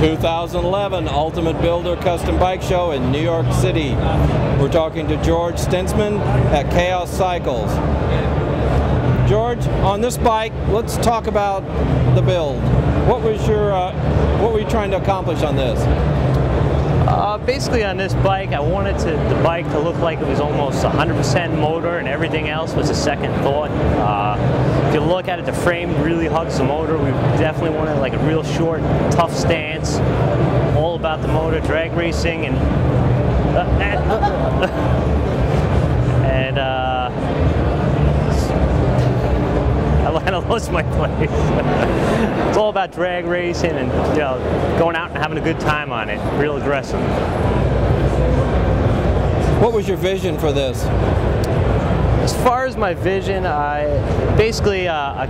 2011 Ultimate Builder Custom Bike Show in New York City. We're talking to George Stinsman at Chaos Cycles. George, on this bike, let's talk about the build. What were you trying to accomplish on this? Basically on this bike, I wanted the bike to look like it was almost 100% motor and everything else was a second thought. If you look at it, the frame really hugs the motor. We definitely wanted like a real short, tough stance, all about the motor, drag racing, and I lost my place. It's all about drag racing and, you know, going out and having a good time on it. Real aggressive. What was your vision for this? As far as my vision, basically a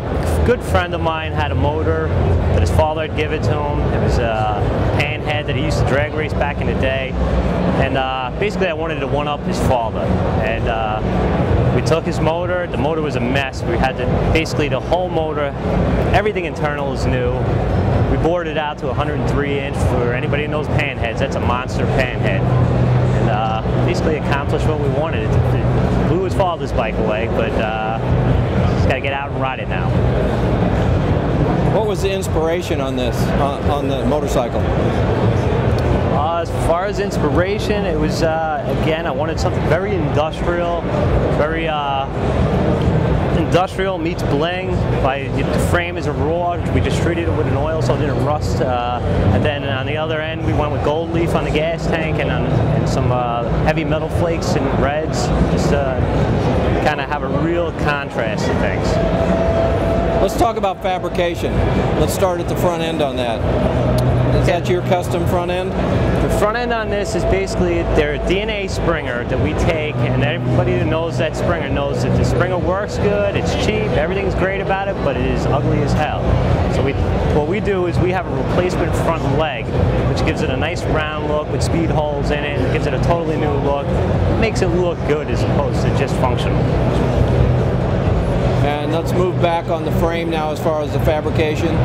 good friend of mine had a motor that his father had given to him. It was a Panhead that he used to drag race back in the day. And basically I wanted to one-up his father. And we took his motor. The motor was a mess. We had to, basically the whole motor, everything internal is new. We bored it out to 103 inch. For anybody who knows Panheads, that's a monster Panhead. And basically accomplished what we wanted. It blew his father's bike away, but just got to get out and ride it now. What was the inspiration on this, on the motorcycle? As far as inspiration, it was, again, I wanted something very industrial, very industrial meets bling. The frame is a raw. We just treated it with an oil so it didn't rust. And then on the other end, we went with gold leaf on the gas tank and some heavy metal flakes and reds, just kind of have a real contrast to things. Let's talk about fabrication. Let's start at the front end on that. Is that your custom front end? The front end on this is basically their DNA Springer that we take, and everybody who knows that Springer knows that the Springer works good, it's cheap, everything's great about it, but it is ugly as hell. So what we do is we have a replacement front leg, which gives it a nice round look with speed holes in it, and gives it a totally new look. It makes it look good as opposed to just functional. And let's move back on the frame now as far as the fabrication.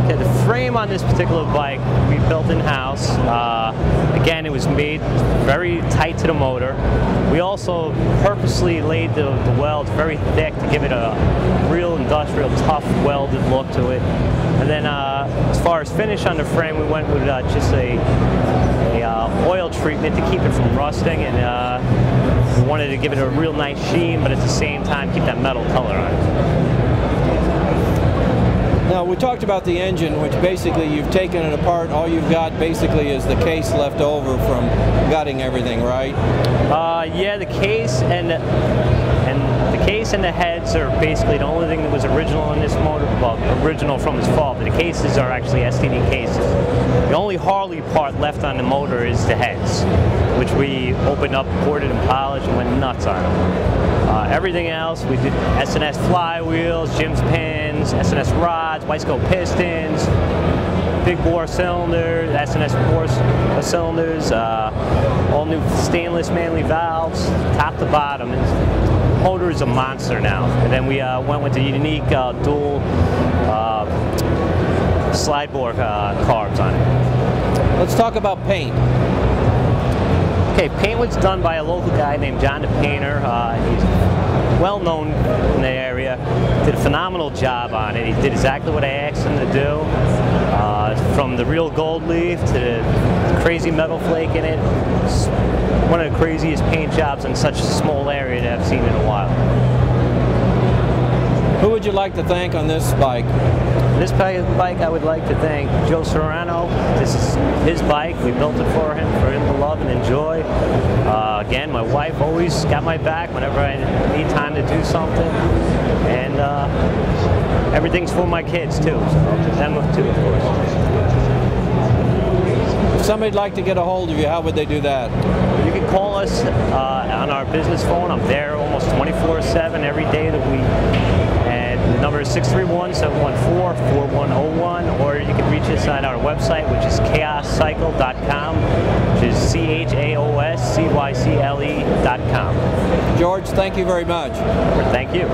Okay, the frame on this particular bike we built in-house. Again, it was made very tight to the motor. We also purposely laid the welds very thick to give it a real industrial, tough, welded look to it. And then as far as finish on the frame, we went with just a oil treatment to keep it from rusting, and we wanted to give it a real nice sheen, but at the same time keep that metal color on it. Now, we talked about the engine, which basically you've taken it apart. All you've got basically is the case left over from gutting everything, right? Yeah, the case and the heads are basically the only thing that was original in this motor. Well, original from his father. The cases are actually STD cases. The only Harley part left on the motor is the heads, which we opened up, poured it and polished, and went nuts on them. Everything else, we did S&S Flywheels, Jim's pins, S&S rods, Wiseco pistons, big bore cylinders, S&S bore cylinders, all new stainless Manley valves, top to bottom. The motor is a monster now. And then we went with the unique dual slide bore carbs on it. Let's talk about paint. Okay, paint was done by a local guy named John the Painter. He's well known in the area. Did a phenomenal job on it. He did exactly what I asked him to do. From the real gold leaf to the crazy metal flake in it. It's one of the craziest paint jobs in such a small area that I've seen in a while. Who would you like to thank on this bike? This bike I would like to thank Joey Serrano. This is his bike. We built it for him to love and enjoy. Again, my wife always got my back whenever I need time to do something. And everything's for my kids too, so them too, of course. If somebody'd like to get a hold of you, how would they do that? You can call us on our business phone. I'm there almost 24/7 every day of the week. And the number is 631-714-4101, or you can reach us on our website, which is chaoscycle.com, which is CHAOSCYCLE.com. George, thank you very much. Thank you.